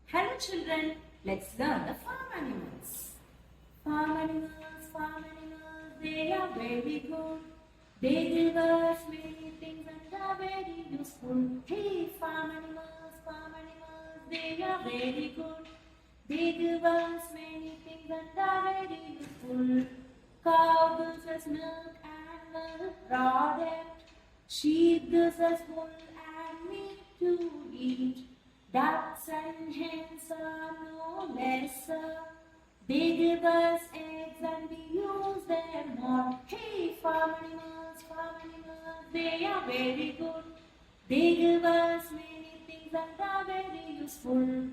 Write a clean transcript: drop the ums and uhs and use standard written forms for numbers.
Hello children, let's learn the farm animals. Farm animals, they are very good. They give us many things and are very useful. Hey, farm animals, they are very good. They give us many things and are very useful. Cow gives us milk and milk product. Sheep gives us wool and meat to eat. Ducks and hens are no lesser. They give us eggs and we use them all. Hey, farm animals, they are very good. They give us many things and are very useful.